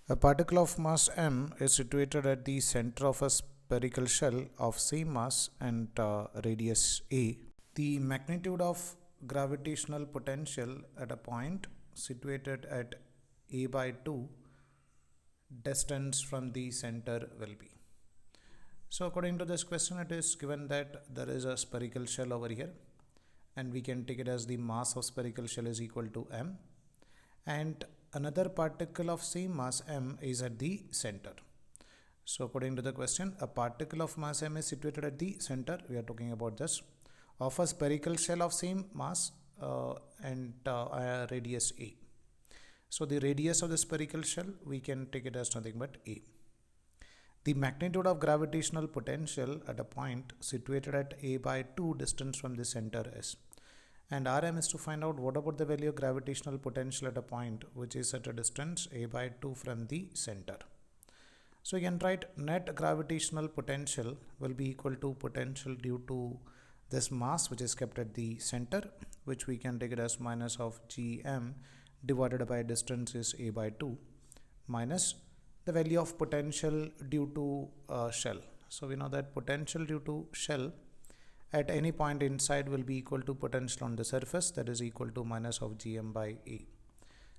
A particle of mass m is situated at the center of a spherical shell of same mass and radius a. The magnitude of gravitational potential at a point situated at a by 2 distance from the center will be. So according to this question, it is given that there is a spherical shell over here, and we can take it as the mass of spherical shell is equal to m, and another particle of same mass m is at the center. So according to the question, a particle of mass m is situated at the center, we are talking about this, of a spherical shell of same mass and radius a. So the radius of the spherical shell, we can take it as nothing but a. The magnitude of gravitational potential at a point situated at a by 2 distance from the center is. And Rm is to find out what about the value of gravitational potential at a point which is at a distance a by 2 from the center. So you can write net gravitational potential will be equal to potential due to this mass which is kept at the center, which we can take it as minus of gm divided by distance is a by 2 minus the value of potential due to shell. So we know that potential due to shell at any point inside will be equal to potential on the surface, that is equal to minus of gm by a.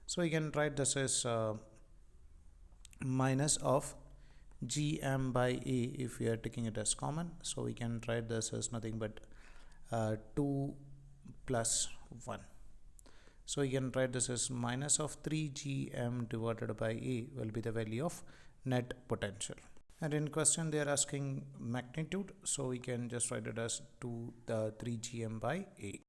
So we can write this as minus of gm by a if we are taking it as common. So we can write this as nothing but 2 plus 1. So you can write this as minus of 3 gm divided by a will be the value of net potential. And in question they are asking magnitude, so we can just write it as 3 gm by a.